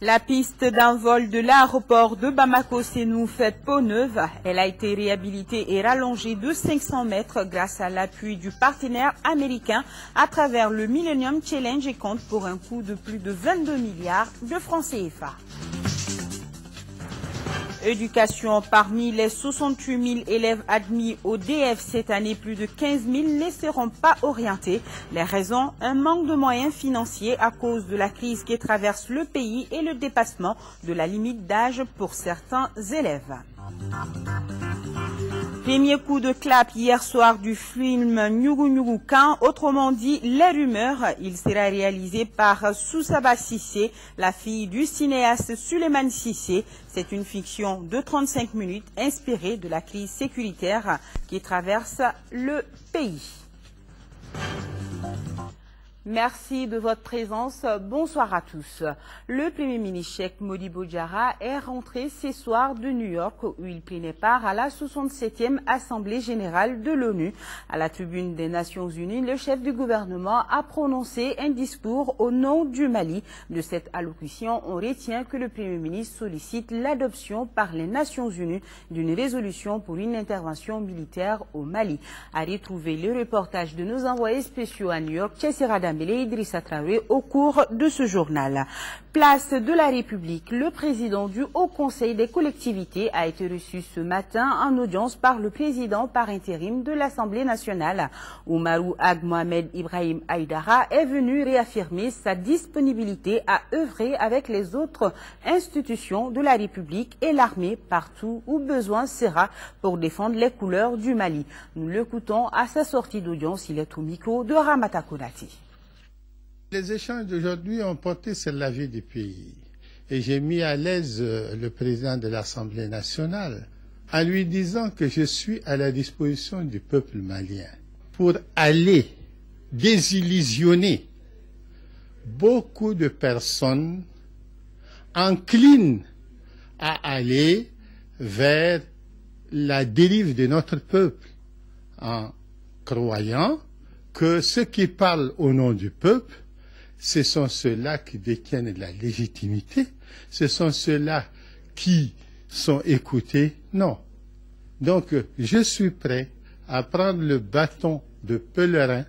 La piste d'un vol de l'aéroport de Bamako-Sénou fait peau neuve. Elle a été réhabilitée et rallongée de 500 mètres grâce à l'appui du partenaire américain à travers le Millennium Challenge et compte pour un coût de plus de 22 milliards de francs CFA. Éducation, parmi les 68 000 élèves admis au DF cette année, plus de 15 000 ne seront pas orientés. Les raisons, un manque de moyens financiers à cause de la crise qui traverse le pays et le dépassement de la limite d'âge pour certains élèves. Premier coup de clap hier soir du film Nyugu Nyugu Kan, autrement dit Les Rumeurs. Il sera réalisé par Soussaba Sissé, la fille du cinéaste Suleiman Sissé. C'est une fiction de 35 minutes inspirée de la crise sécuritaire qui traverse le pays. Merci de votre présence. Bonsoir à tous. Le Premier ministre Cheikh Modibo Diarra est rentré ce soir de New York où il prenait part à la 67e Assemblée générale de l'ONU. À la tribune des Nations Unies, le chef du gouvernement a prononcé un discours au nom du Mali. De cette allocution, on retient que le Premier ministre sollicite l'adoption par les Nations Unies d'une résolution pour une intervention militaire au Mali. À retrouver le reportage de nos envoyés spéciaux à New York, Tchessira Dambélé et Idrissa Traoré au cours de ce journal. Place de la République, le président du Haut Conseil des collectivités a été reçu ce matin en audience par le président par intérim de l'Assemblée nationale. Oumarou Ag Mohamed Ibrahim Aïdara est venu réaffirmer sa disponibilité à œuvrer avec les autres institutions de la République et l'armée partout où besoin sera pour défendre les couleurs du Mali. Nous l'écoutons à sa sortie d'audience, il est au micro de Ramata Konati. Les échanges d'aujourd'hui ont porté sur la vie du pays et j'ai mis à l'aise le président de l'Assemblée nationale en lui disant que je suis à la disposition du peuple malien pour aller désillusionner beaucoup de personnes enclines à aller vers la dérive de notre peuple en croyant que ceux qui parlent au nom du peuple, ce sont ceux-là qui détiennent la légitimité, ce sont ceux-là qui sont écoutés. Non. Donc, je suis prêt à prendre le bâton de pèlerin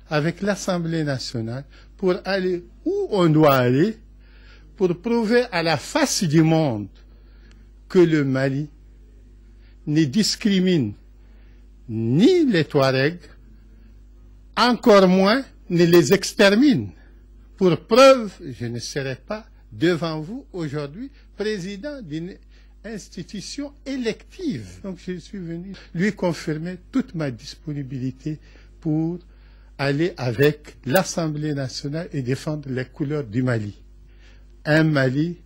avec l'Assemblée nationale pour aller où on doit aller, pour prouver à la face du monde que le Mali ne discrimine ni les Touaregs, encore moins ne les extermine. Pour preuve, je ne serai pas devant vous aujourd'hui président d'une institution élective. Donc je suis venu lui confirmer toute ma disponibilité pour aller avec l'Assemblée nationale et défendre les couleurs du Mali. Un Mali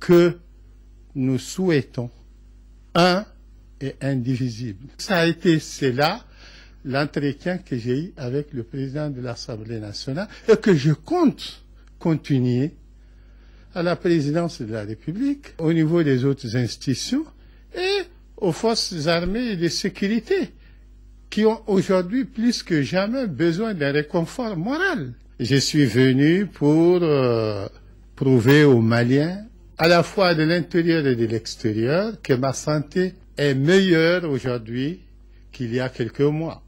que nous souhaitons un et indivisible. Ça a été cela l'entretien que j'ai eu avec le président de l'Assemblée nationale et que je compte continuer à la présidence de la République, au niveau des autres institutions et aux forces armées et de sécurité qui ont aujourd'hui plus que jamais besoin d'un réconfort moral. Je suis venu pour prouver aux Maliens, à la fois de l'intérieur et de l'extérieur, que ma santé est meilleure aujourd'hui qu'il y a quelques mois.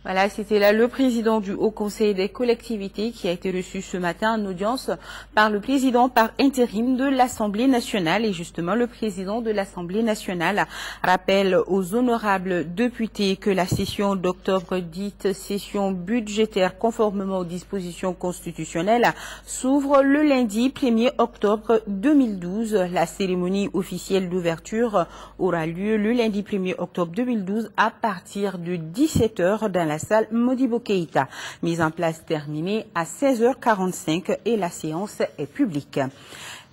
Voilà, c'était là le président du Haut Conseil des collectivités qui a été reçu ce matin en audience par le président par intérim de l'Assemblée nationale. Et justement, le président de l'Assemblée nationale rappelle aux honorables députés que la session d'octobre, dite session budgétaire conformément aux dispositions constitutionnelles, s'ouvre le lundi 1er octobre 2012. La cérémonie officielle d'ouverture aura lieu le lundi 1er octobre 2012 à partir de 17 h dans la salle Modibo Keïta. Mise en place terminée à 16 h 45 et la séance est publique.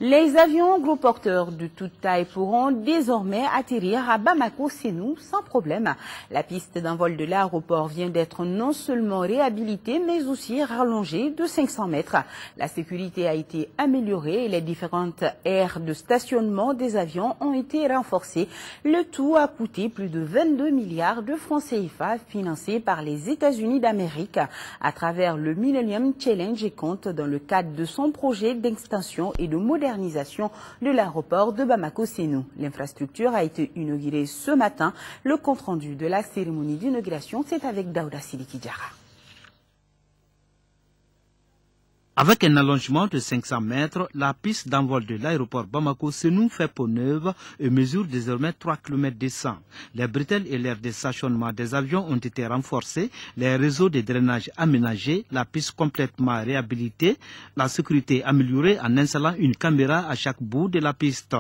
Les avions gros porteurs de toute taille pourront désormais atterrir à Bamako-Sénou sans problème. La piste d'envol de l'aéroport vient d'être non seulement réhabilitée mais aussi rallongée de 500 mètres. La sécurité a été améliorée et les différentes aires de stationnement des avions ont été renforcées. Le tout a coûté plus de 22 milliards de francs CFA financés par les États-Unis d'Amérique à travers le Millennium Challenge et compte dans le cadre de son projet d'extension et de modernisation de l'aéroport de Bamako-Sénou. L'infrastructure a été inaugurée ce matin. Le compte-rendu de la cérémonie d'inauguration, c'est avec Daouda Sidiki Diarra. Avec un allongement de 500 mètres, la piste d'envol de l'aéroport Bamako-Sénou fait peau neuve et mesure désormais 3 km de 100. Les bretelles et l'aire de stationnement des avions ont été renforcés, les réseaux de drainage aménagés, la piste complètement réhabilitée, la sécurité améliorée en installant une caméra à chaque bout de la piste.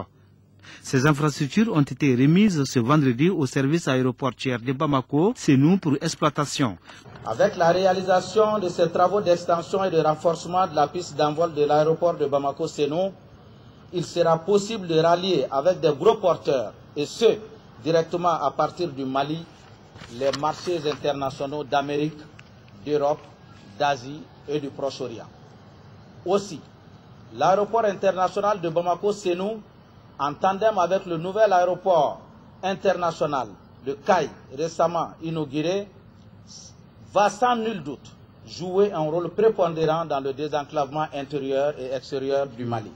Ces infrastructures ont été remises ce vendredi au service aéroportuaire de Bamako-Sénou pour exploitation. Avec la réalisation de ces travaux d'extension et de renforcement de la piste d'envol de l'aéroport de Bamako-Sénou, il sera possible de rallier avec des gros porteurs, et ce, directement à partir du Mali, les marchés internationaux d'Amérique, d'Europe, d'Asie et du Proche-Orient. Aussi, l'aéroport international de Bamako-Sénou, en tandem avec le nouvel aéroport international de Caille, récemment inauguré, va sans nul doute jouer un rôle prépondérant dans le désenclavement intérieur et extérieur du Mali.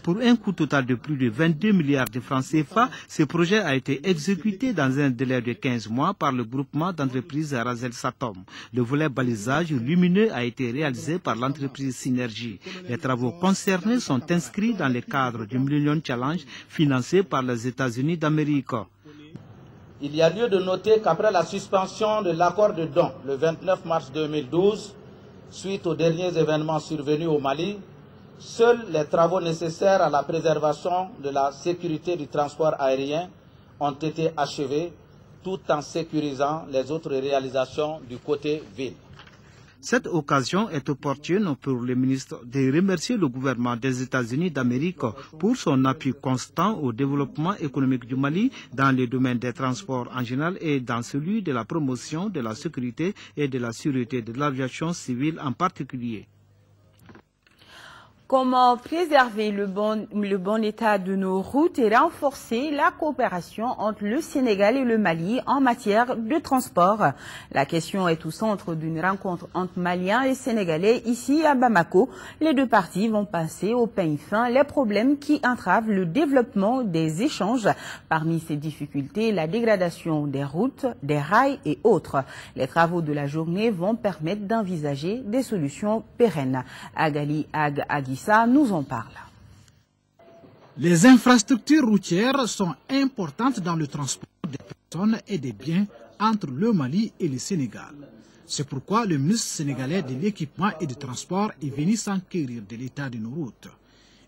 Pour un coût total de plus de 22 milliards de francs CFA, ce projet a été exécuté dans un délai de 15 mois par le groupement d'entreprises Razel Satom. Le volet balisage lumineux a été réalisé par l'entreprise Synergie. Les travaux concernés sont inscrits dans le cadre du Millennium Challenge financé par les États-Unis d'Amérique. Il y a lieu de noter qu'après la suspension de l'accord de don le 29 mars 2012, suite aux derniers événements survenus au Mali, seuls les travaux nécessaires à la préservation de la sécurité du transport aérien ont été achevés, tout en sécurisant les autres réalisations du côté ville. Cette occasion est opportune pour le ministre de remercier le gouvernement des États-Unis d'Amérique pour son appui constant au développement économique du Mali dans le domaine des transports en général et dans celui de la promotion de la sécurité et de la sûreté de l'aviation civile en particulier. Comment préserver le bon état de nos routes et renforcer la coopération entre le Sénégal et le Mali en matière de transport? La question est au centre d'une rencontre entre Maliens et Sénégalais ici à Bamako. Les deux parties vont passer au peigne fin les problèmes qui entravent le développement des échanges. Parmi ces difficultés, la dégradation des routes, des rails et autres. Les travaux de la journée vont permettre d'envisager des solutions pérennes. Agali Agissa nous en parle. Les infrastructures routières sont importantes dans le transport des personnes et des biens entre le Mali et le Sénégal. C'est pourquoi le ministre sénégalais de l'équipement et du transport est venu s'enquérir de l'état de nos routes.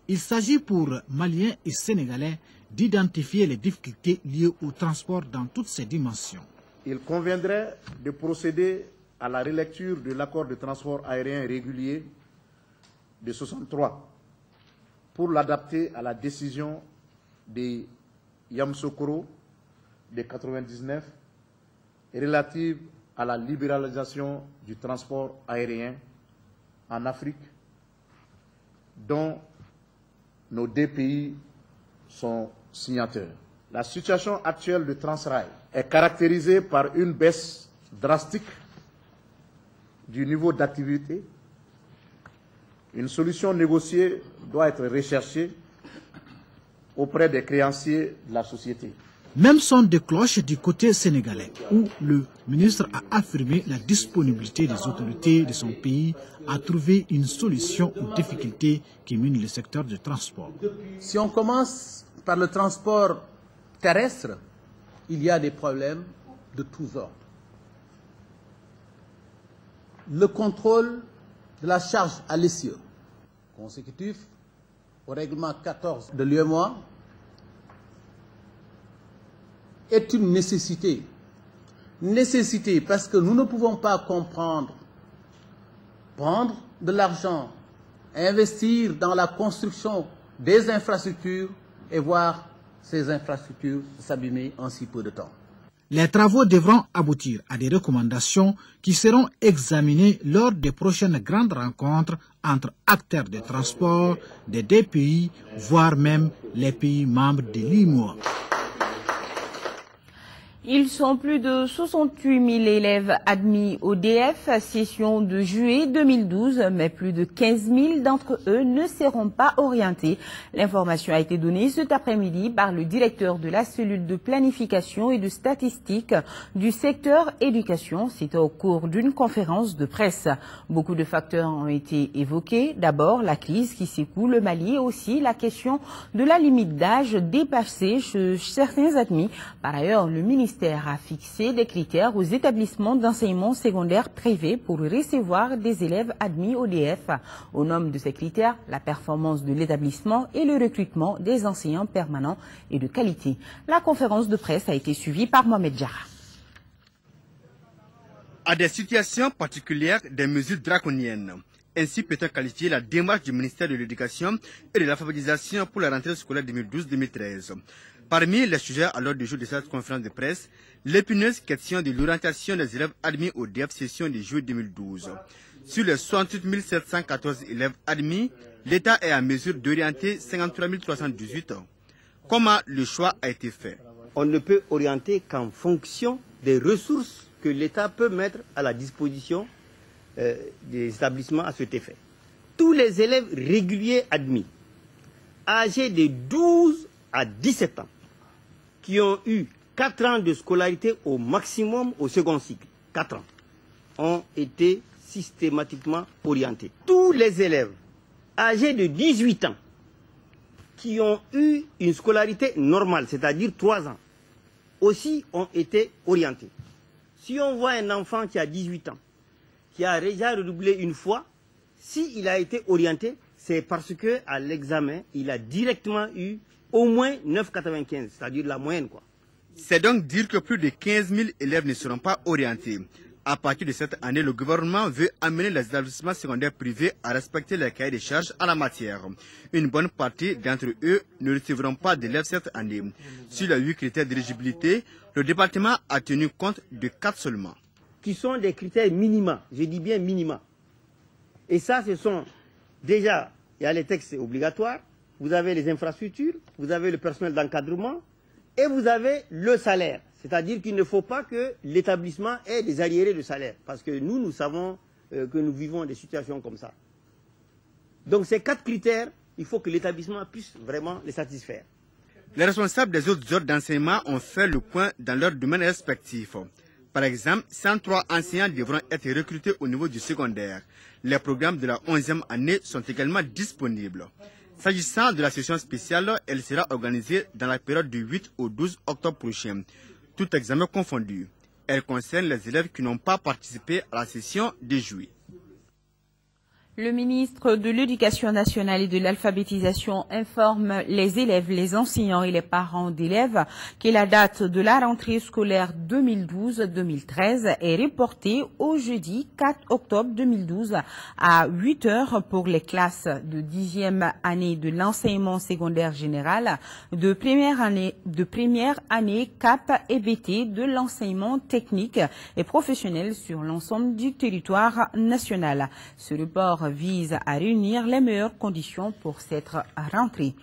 Il s'agit pour Maliens et Sénégalais d'identifier les difficultés liées au transport dans toutes ses dimensions. Il conviendrait de procéder à la relecture de l'accord de transport aérien régulier de 63 pour l'adapter à la décision de Yamoussoukro de 99 relative à la libéralisation du transport aérien en Afrique, dont nos deux pays sont signataires. La situation actuelle de Transrail est caractérisée par une baisse drastique du niveau d'activité. Une solution négociée doit être recherchée auprès des créanciers de la société. Même son de cloche du côté sénégalais, où le ministre a affirmé la disponibilité des autorités de son pays à trouver une solution aux difficultés qui minent le secteur du transport. Si on commence par le transport terrestre, il y a des problèmes de tous ordres. Le contrôle de la charge à l'essieu, consécutif au règlement 14 de l'UEMOA, est une nécessité. Nécessité parce que nous ne pouvons pas comprendre, prendre de l'argent, investir dans la construction des infrastructures et voir ces infrastructures s'abîmer en si peu de temps. Les travaux devront aboutir à des recommandations qui seront examinées lors des prochaines grandes rencontres entre acteurs des transports des deux pays, voire même les pays membres de l'UEMOA. Ils sont plus de 68 000 élèves admis au DF, session de juillet 2012, mais plus de 15 000 d'entre eux ne seront pas orientés. L'information a été donnée cet après-midi par le directeur de la cellule de planification et de statistique du secteur éducation. C'était au cours d'une conférence de presse. Beaucoup de facteurs ont été évoqués. D'abord, la crise qui secoue le Mali et aussi la question de la limite d'âge dépassée chez certains admis. Par ailleurs, le ministère a fixé des critères aux établissements d'enseignement secondaire privés pour recevoir des élèves admis au DF. Au nom de ces critères, la performance de l'établissement et le recrutement des enseignants permanents et de qualité. La conférence de presse a été suivie par Mohamed Diarra. À des situations particulières, des mesures draconiennes. Ainsi peut-on qualifier la démarche du ministère de l'Éducation et de l'alphabétisation pour la rentrée scolaire 2012-2013. Parmi les sujets à l'ordre du jour de cette conférence de presse, l'épineuse question de l'orientation des élèves admis au DF session de juillet 2012. Sur les 68 714 élèves admis, l'État est en mesure d'orienter 53 318. Comment le choix a été fait? On ne peut orienter qu'en fonction des ressources que l'État peut mettre à la disposition des établissements à cet effet. Tous les élèves réguliers admis, âgés de 12 à 17 ans, qui ont eu 4 ans de scolarité au maximum au second cycle, 4 ans, ont été systématiquement orientés. Tous les élèves âgés de 18 ans qui ont eu une scolarité normale, c'est-à-dire 3 ans, aussi ont été orientés. Si on voit un enfant qui a 18 ans, qui a déjà redoublé une fois, s'il a été orienté, c'est parce qu'à l'examen, il a directement eu au moins 9,95, c'est-à-dire la moyenne, quoi. C'est donc dire que plus de 15 000 élèves ne seront pas orientés. À partir de cette année, le gouvernement veut amener les établissements secondaires privés à respecter les cahiers de charges en la matière. Une bonne partie d'entre eux ne recevront pas d'élèves cette année. Sur les 8 critères d'éligibilité, le département a tenu compte de 4 seulement. Qui sont des critères minima, je dis bien minima. Et ça, ce sont déjà, il y a les textes obligatoires, vous avez les infrastructures, vous avez le personnel d'encadrement et vous avez le salaire. C'est-à-dire qu'il ne faut pas que l'établissement ait des arriérés de salaire. Parce que nous savons que nous vivons des situations comme ça. Donc ces 4 critères, il faut que l'établissement puisse vraiment les satisfaire. Les responsables des autres ordres d'enseignement ont fait le point dans leurs domaines respectifs. Par exemple, 103 enseignants devront être recrutés au niveau du secondaire. Les programmes de la 11e année sont également disponibles. S'agissant de la session spéciale, elle sera organisée dans la période du 8 au 12 octobre prochain, tout examen confondu. Elle concerne les élèves qui n'ont pas participé à la session de juillet. Le ministre de l'Éducation nationale et de l'alphabétisation informe les élèves, les enseignants et les parents d'élèves que la date de la rentrée scolaire 2012-2013 est reportée au jeudi 4 octobre 2012 à 8 heures pour les classes de 10e année de l'enseignement secondaire général, de première année CAP et BT de l'enseignement technique et professionnel sur l'ensemble du territoire national. Ce report vise à réunir les meilleures conditions pour cette rentrée.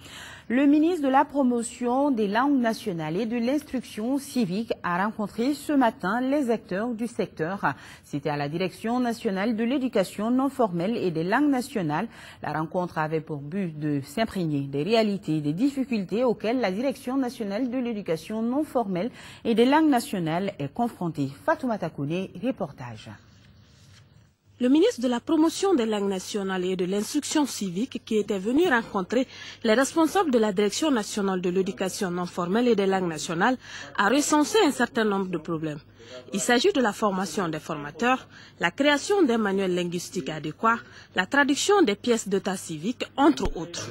Le ministre de la Promotion des langues nationales et de l'instruction civique a rencontré ce matin les acteurs du secteur. C'était à la Direction nationale de l'éducation non formelle et des langues nationales. La rencontre avait pour but de s'imprégner des réalités et des difficultés auxquelles la Direction nationale de l'éducation non formelle et des langues nationales est confrontée. Fatoumata Kone, reportage. Le ministre de la Promotion des langues nationales et de l'instruction civique, qui était venu rencontrer les responsables de la Direction nationale de l'éducation non formelle et des langues nationales, a recensé un certain nombre de problèmes. Il s'agit de la formation des formateurs, la création d'un manuel linguistique adéquat, la traduction des pièces d'état civique, entre autres.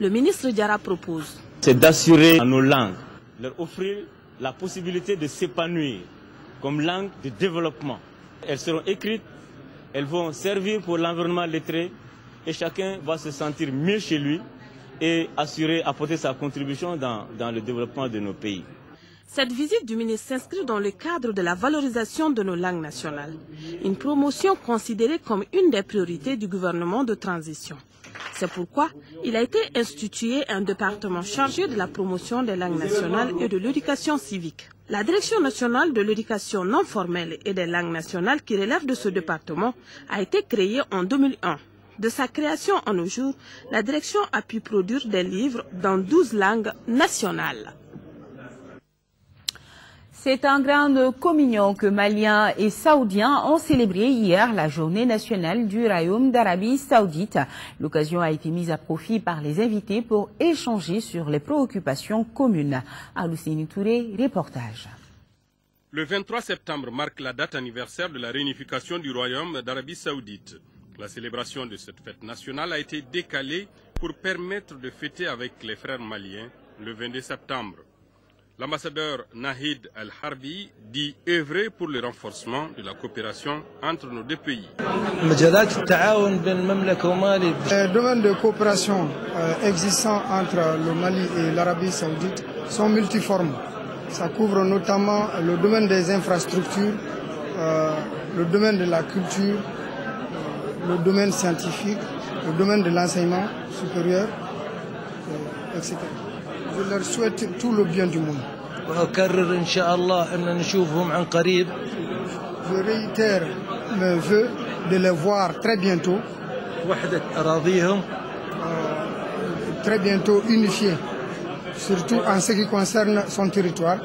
Le ministre Diarra propose. C'est d'assurer à nos langues, leur offrir la possibilité de s'épanouir comme langue de développement. Elles seront écrites, elles vont servir pour l'environnement lettré et chacun va se sentir mieux chez lui et apporter sa contribution dans le développement de nos pays. Cette visite du ministre s'inscrit dans le cadre de la valorisation de nos langues nationales, une promotion considérée comme une des priorités du gouvernement de transition. C'est pourquoi il a été institué un département chargé de la promotion des langues nationales et de l'éducation civique. La Direction nationale de l'éducation non formelle et des langues nationales qui relève de ce département a été créée en 2001. De sa création à nos jours, la direction a pu produire des livres dans 12 langues nationales. C'est en grande communion que Maliens et Saoudiens ont célébré hier la journée nationale du Royaume d'Arabie Saoudite. L'occasion a été mise à profit par les invités pour échanger sur les préoccupations communes. Alousseni Touré, reportage. Le 23 septembre marque la date anniversaire de la réunification du Royaume d'Arabie Saoudite. La célébration de cette fête nationale a été décalée pour permettre de fêter avec les frères maliens le 22 septembre. L'ambassadeur Nahid Al-Harbi dit œuvrer pour le renforcement de la coopération entre nos deux pays. Les domaines de coopération existants entre le Mali et l'Arabie Saoudite sont multiformes. Ça couvre notamment le domaine des infrastructures, le domaine de la culture, le domaine scientifique, le domaine de l'enseignement supérieur, etc. Je leur souhaite tout le bien du monde. Je réitère mes vœux de les voir très bientôt unifiés, surtout en ce qui concerne son territoire.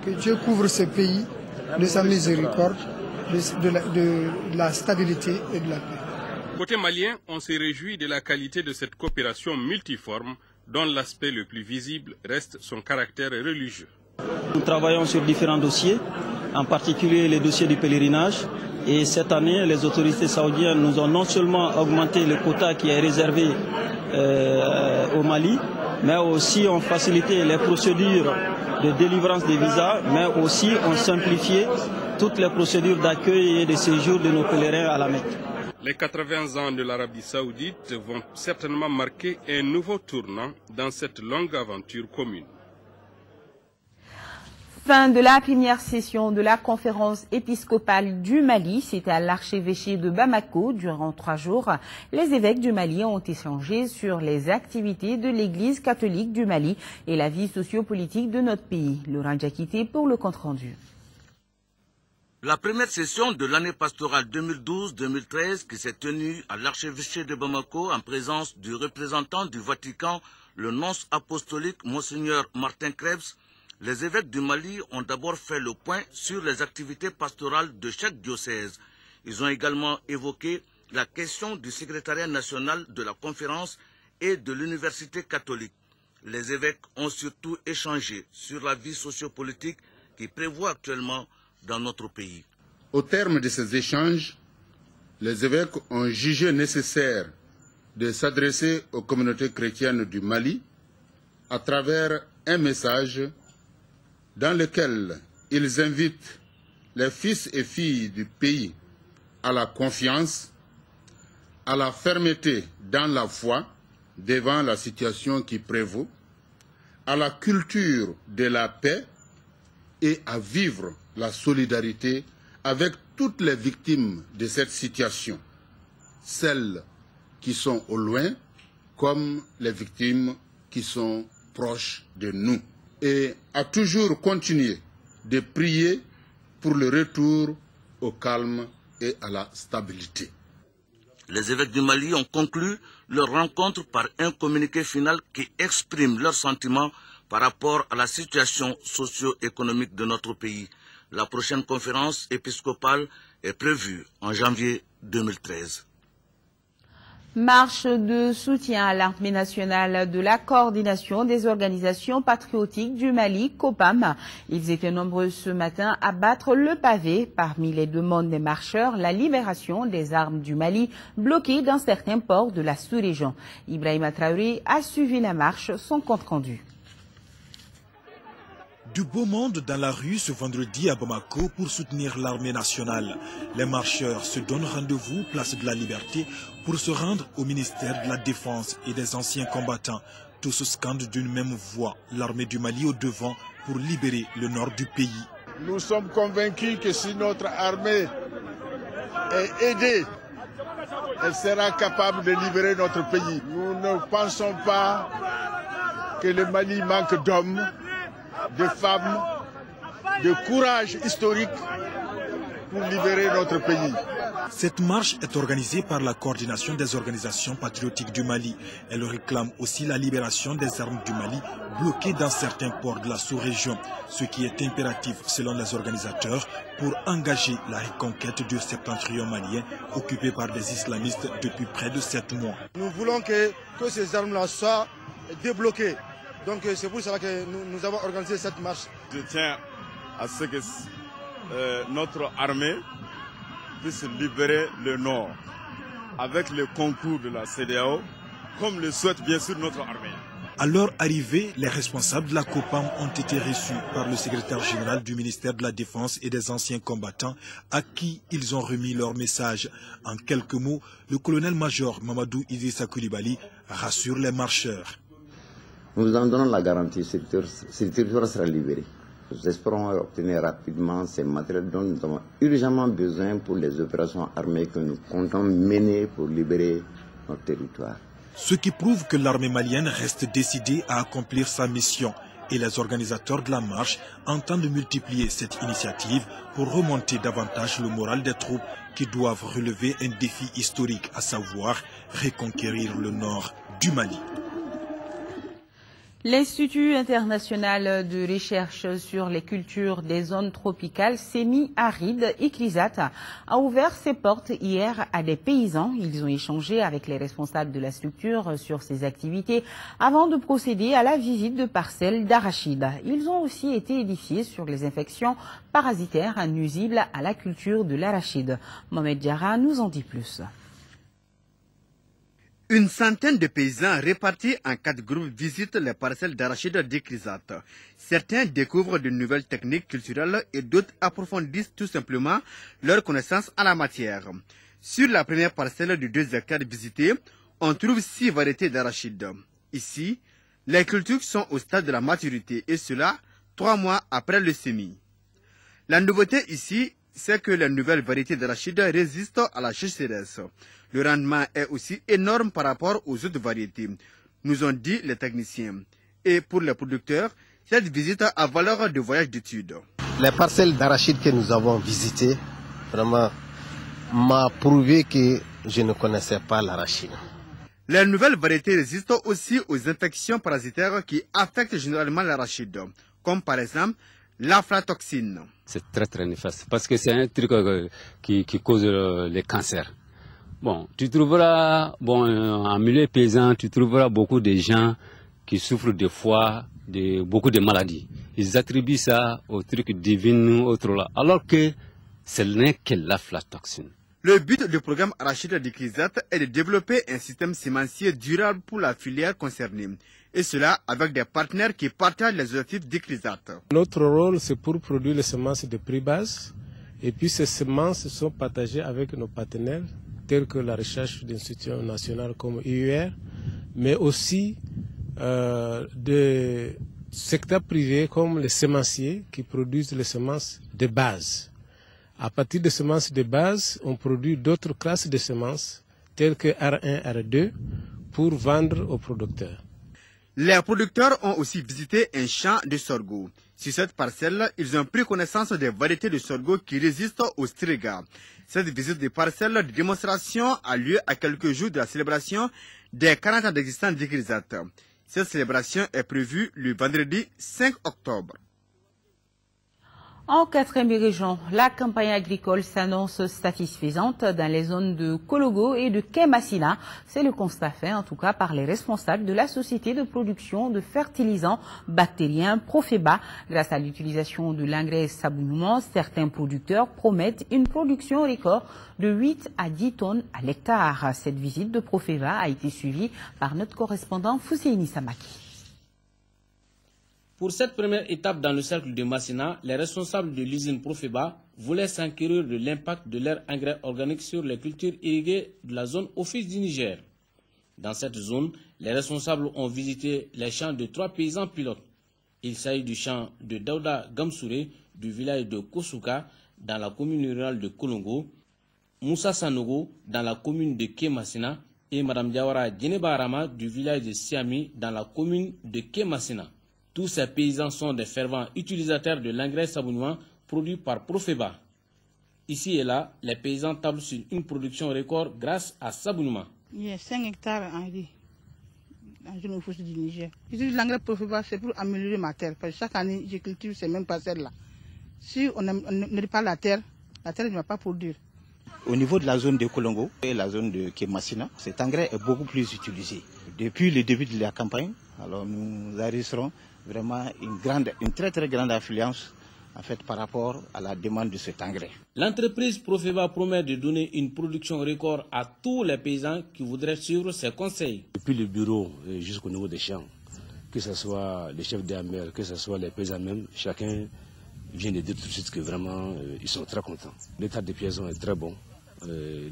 Que Dieu couvre ce pays de sa miséricorde, de la stabilité et de la paix. Côté malien, on se réjouit de la qualité de cette coopération multiforme dont l'aspect le plus visible reste son caractère religieux. Nous travaillons sur différents dossiers, en particulier les dossiers du pèlerinage. Et cette année, les autorités saoudiennes nous ont non seulement augmenté le quota qui est réservé au Mali, mais aussi ont facilité les procédures de délivrance des visas, mais aussi ont simplifié toutes les procédures d'accueil et de séjour de nos pèlerins à la Mecque. Les 80 ans de l'Arabie Saoudite vont certainement marquer un nouveau tournant dans cette longue aventure commune. Fin de la première session de la conférence épiscopale du Mali. C'était à l'archevêché de Bamako durant 3 jours. Les évêques du Mali ont échangé sur les activités de l'Église catholique du Mali et la vie sociopolitique de notre pays. Laurent Diakité pour le compte-rendu. La première session de l'année pastorale 2012-2013 qui s'est tenue à l'archevêché de Bamako en présence du représentant du Vatican, le nonce apostolique Monseigneur Martin Krebs, les évêques du Mali ont d'abord fait le point sur les activités pastorales de chaque diocèse. Ils ont également évoqué la question du secrétariat national de la conférence et de l'université catholique. Les évêques ont surtout échangé sur la vie sociopolitique qui prévaut actuellement dans notre pays. Au terme de ces échanges, les évêques ont jugé nécessaire de s'adresser aux communautés chrétiennes du Mali à travers un message dans lequel ils invitent les fils et filles du pays à la confiance, à la fermeté dans la foi devant la situation qui prévaut, à la culture de la paix et à vivre la solidarité avec toutes les victimes de cette situation, celles qui sont au loin comme les victimes qui sont proches de nous, et à toujours continuer de prier pour le retour au calme et à la stabilité. Les évêques du Mali ont conclu leur rencontre par un communiqué final qui exprime leurs sentiments par rapport à la situation socio-économique de notre pays. La prochaine conférence épiscopale est prévue en janvier 2013. Marche de soutien à l'armée nationale de la coordination des organisations patriotiques du Mali, COPAM. Ils étaient nombreux ce matin à battre le pavé. Parmi les demandes des marcheurs, la libération des armes du Mali bloquées dans certains ports de la sous-région. Ibrahima Traoré a suivi la marche, son compte rendu. Du beau monde dans la rue ce vendredi à Bamako pour soutenir l'armée nationale. Les marcheurs se donnent rendez-vous place de la Liberté Pour se rendre au ministère de la Défense et des anciens combattants, tous scandent d'une même voix l'armée du Mali au devant pour libérer le nord du pays. Nous sommes convaincus que si notre armée est aidée, elle sera capable de libérer notre pays. Nous ne pensons pas que le Mali manque d'hommes, de femmes, de courage historique pour libérer notre pays. Cette marche est organisée par la coordination des organisations patriotiques du Mali. Elle réclame aussi la libération des armes du Mali bloquées dans certains ports de la sous-région, ce qui est impératif selon les organisateurs pour engager la reconquête du septentrion malien occupé par des islamistes depuis près de 7 mois. Nous voulons que ces armes-là soient débloquées. Donc c'est pour cela que nous avons organisé cette marche. Je tiens à ce que notre armée puisse libérer le Nord avec le concours de la CEDEAO, comme le souhaite bien sûr notre armée. À leur arrivée, les responsables de la COPAM ont été reçus par le secrétaire général du ministère de la Défense et des anciens combattants à qui ils ont remis leur message. En quelques mots, le colonel-major Mamadou Idrissa Coulibaly rassure les marcheurs. Nous en donnons la garantie, ce territoire sera libéré. Nous espérons obtenir rapidement ces matériels dont nous avons urgemment besoin pour les opérations armées que nous comptons mener pour libérer notre territoire. Ce qui prouve que l'armée malienne reste décidée à accomplir sa mission. Et les organisateurs de la marche entendent multiplier cette initiative pour remonter davantage le moral des troupes qui doivent relever un défi historique, à savoir reconquérir le nord du Mali. L'Institut international de recherche sur les cultures des zones tropicales semi-arides, ICRISAT, a ouvert ses portes hier à des paysans. Ils ont échangé avec les responsables de la structure sur ses activités avant de procéder à la visite de parcelles d'arachides. Ils ont aussi été édifiés sur les infections parasitaires nuisibles à la culture de l'arachide. Mohamed Diarra nous en dit plus. Une centaine de paysans répartis en 4 groupes visitent les parcelles d'arachides d'ICRISAT. Certains découvrent de nouvelles techniques culturelles et d'autres approfondissent tout simplement leurs connaissances en la matière. Sur la première parcelle de 2 hectares visitée, on trouve 6 variétés d'arachides. Ici, les cultures sont au stade de la maturité et cela 3 mois après le semis. La nouveauté ici, c'est que les nouvelles variétés d'arachides résistent à la sécheresse. Le rendement est aussi énorme par rapport aux autres variétés, nous ont dit les techniciens. Et pour les producteurs, cette visite a valeur de voyage d'études. Les parcelles d'arachides que nous avons visitées, vraiment, m'a prouvé que je ne connaissais pas l'arachide. Les nouvelles variétés résistent aussi aux infections parasitaires qui affectent généralement l'arachide, comme par exemple l'aflatoxine. C'est très néfaste parce que c'est un truc qui cause les cancers. Bon, tu trouveras, en milieu paysan, tu trouveras beaucoup de gens qui souffrent de foie, de beaucoup de maladies. Ils attribuent ça au truc divin, autre là, alors que ce n'est que l'aflatoxine. Le but du programme arachide d'ICRISAT est de développer un système sémencier durable pour la filière concernée. Et cela avec des partenaires qui partagent les objectifs d'ICRISAT. Notre rôle, c'est pour produire les semences de prix basse. Et puis ces semences sont partagées avec nos partenaires, tels que la recherche d'institutions nationales comme IUR, mais aussi des secteurs privés comme les semenciers qui produisent les semences de base. À partir des semences de base, on produit d'autres classes de semences, telles que R1, R2, pour vendre aux producteurs. Les producteurs ont aussi visité un champ de sorgho. Sur cette parcelle, ils ont pris connaissance des variétés de sorgho qui résistent au striga. Cette visite de parcelle de démonstration a lieu à quelques jours de la célébration des 40 ans d'existence d'ICRISAT. Cette célébration est prévue le vendredi 5 octobre. En 4e région, la campagne agricole s'annonce satisfaisante dans les zones de Kologo et de Kemasina. C'est le constat fait en tout cas par les responsables de la société de production de fertilisants bactériens Profeba. Grâce à l'utilisation de l'engrais Sabounoumans, certains producteurs promettent une production record de 8 à 10 tonnes à l'hectare. Cette visite de Profeba a été suivie par notre correspondant Fousseini Samaki. Pour cette première étape dans le cercle de Massina, les responsables de l'usine Profeba voulaient s'enquérir de l'impact de leurs engrais organiques sur les cultures irriguées de la zone office du Niger. Dans cette zone, les responsables ont visité les champs de 3 paysans pilotes. Il s'agit du champ de Daouda Gamsouré, du village de Kosuka, dans la commune rurale de Kolongo, Moussa Sanogo, dans la commune de Kemasina, et Mme Diawara Djenebarama, du village de Siami, dans la commune de Kemasina. Tous ces paysans sont des fervents utilisateurs de l'engrais Sabounouan produit par Profeba. Ici et là, les paysans tablent sur une production record grâce à Sabounouan. Il y a 5 hectares en riz, dans une office du Niger. J'utilise l'engrais Profeba, c'est pour améliorer ma terre. Parce que chaque année, je cultive ces mêmes parcelles-là. Si on ne pas la terre ne va pas produire. Au niveau de la zone de Kolongo et la zone de Kemasina, cet engrais est beaucoup plus utilisé. Depuis le début de la campagne, alors nous enregistrons vraiment une très très grande affluence en fait, par rapport à la demande de cet engrais. L'entreprise Profeba promet de donner une production record à tous les paysans qui voudraient suivre ses conseils. Depuis le bureau jusqu'au niveau des champs, que ce soit les chefs d'AMR, que ce soit les paysans même, chacun vient de dire tout de suite que vraiment ils sont très contents. L'état de pièces est très bon,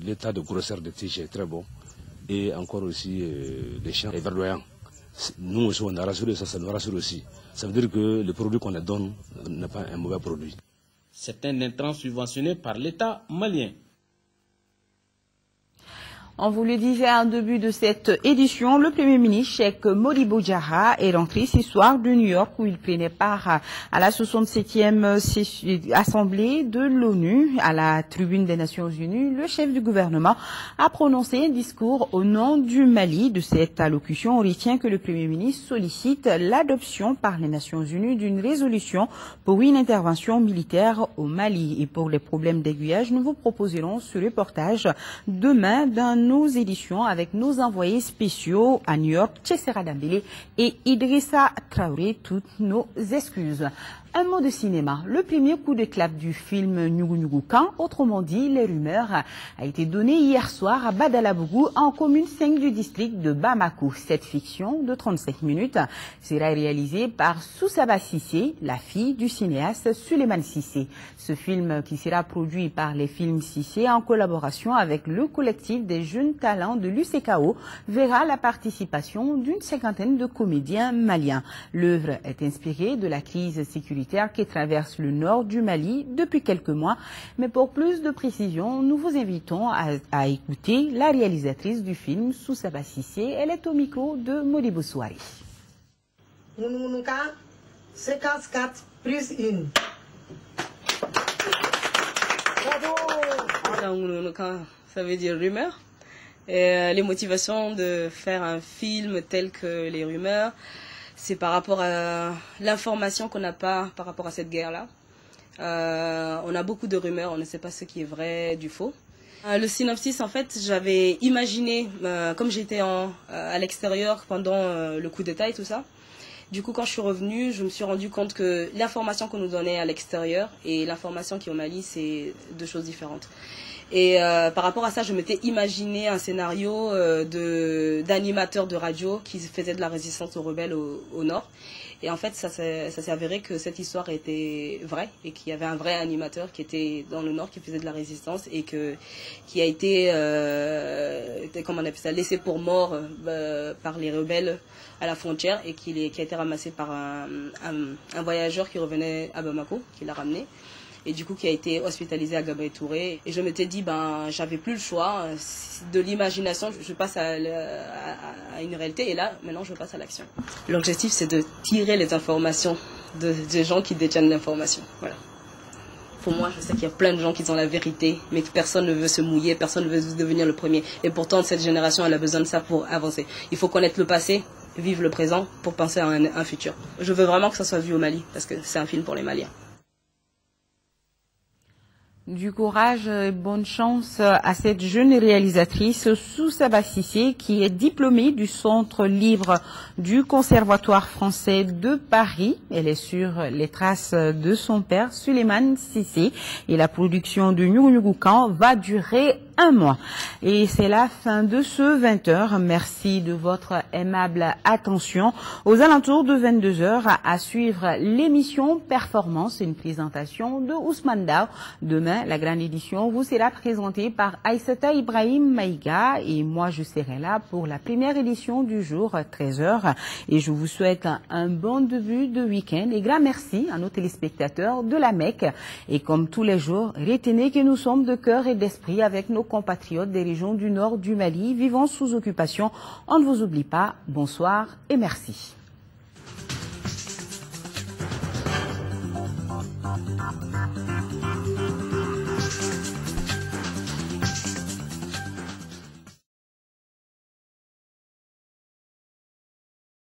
l'état de grosseur de tiges est très bon et encore aussi les champs est verdoyant. Nous aussi on a rassuré, ça nous rassure aussi. Ça veut dire que le produit qu'on leur donne n'est pas un mauvais produit. C'est un intrant subventionné par l'État malien. On vous le disait en début de cette édition, le Premier ministre Cheikh Modibo Diarra est rentré ce soir de New York où il prenait part à la 67e Assemblée de l'ONU. À la tribune des Nations Unies, le chef du gouvernement a prononcé un discours au nom du Mali. De cette allocution, on retient que le Premier ministre sollicite l'adoption par les Nations Unies d'une résolution pour une intervention militaire au Mali. Et pour les problèmes d'aiguillage, nous vous proposerons ce reportage demain dans nos éditions avec nos envoyés spéciaux à New York, Tchessera Dambélé et Idrissa Traoré. Toutes nos excuses. Un mot de cinéma. Le premier coup de clap du film Nyugu Nyugu Kan, autrement dit Les Rumeurs, a été donné hier soir à Badalabougou, en commune 5 du district de Bamako. Cette fiction de 35 minutes sera réalisée par Soussaba Sissé, la fille du cinéaste Suleiman Sissé. Ce film, qui sera produit par les films Sissé en collaboration avec le collectif des jeunes talents de l'UCKO, verra la participation d'une 50aine de comédiens maliens. L'œuvre est inspirée de la crise sécuritaire qui traverse le nord du Mali depuis quelques mois. Mais pour plus de précision, nous vous invitons à écouter la réalisatrice du film, Soussaba Sissé. Elle est au micro de Modibo Souari. Séquence 4, prise 1. Ça veut dire rumeur. Et les motivations de faire un film tel que Les Rumeurs, c'est par rapport à l'information qu'on n'a pas par rapport à cette guerre-là. On a beaucoup de rumeurs, on ne sait pas ce qui est vrai du faux. Le synopsis, en fait, j'avais imaginé, comme j'étais à l'extérieur pendant le coup d'État et tout ça, du coup, quand je suis revenue, je me suis rendu compte que l'information qu'on nous donnait à l'extérieur et l'information qui est au Mali, c'est deux choses différentes. Et par rapport à ça, je m'étais imaginé un scénario d'animateur de radio qui faisait de la résistance aux rebelles au nord. Et en fait, ça s'est avéré que cette histoire était vraie et qu'il y avait un vrai animateur qui était dans le nord, qui faisait de la résistance et qui a été, comment on appelle ça, laissé pour mort par les rebelles à la frontière et qui a été ramassé par un voyageur qui revenait à Bamako, qui l'a ramené. Et du coup qui a été hospitalisé à Gabaye Touré. Et je m'étais dit, j'avais plus le choix, de l'imagination, je passe à une réalité, et là, maintenant, je passe à l'action. L'objectif, c'est de tirer les informations des gens qui détiennent l'information. Voilà. Pour moi, je sais qu'il y a plein de gens qui ont la vérité, mais que personne ne veut se mouiller, personne ne veut devenir le premier. Et pourtant, cette génération, elle a besoin de ça pour avancer. Il faut connaître le passé, vivre le présent, pour penser à un futur. Je veux vraiment que ça soit vu au Mali, parce que c'est un film pour les Maliens. Du courage et bonne chance à cette jeune réalisatrice Soussaba Sissé qui est diplômée du Centre libre du Conservatoire français de Paris. Elle est sur les traces de son père Suleiman Sissé et la production de Nyugu Nyugu Kan va durer un mois. Et c'est la fin de ce 20h. Merci de votre aimable attention. Aux alentours de 22h, à suivre l'émission Performance, une présentation de Ousmane Dao. Demain, la grande édition vous sera présentée par Aïssata Ibrahim Maïga et moi je serai là pour la première édition du jour, 13h. Et je vous souhaite un bon début de week-end et grand merci à nos téléspectateurs de la Mecque. Et comme tous les jours, retenez que nous sommes de cœur et d'esprit avec nos compatriotes des régions du nord du Mali vivant sous occupation. On ne vous oublie pas. Bonsoir et merci.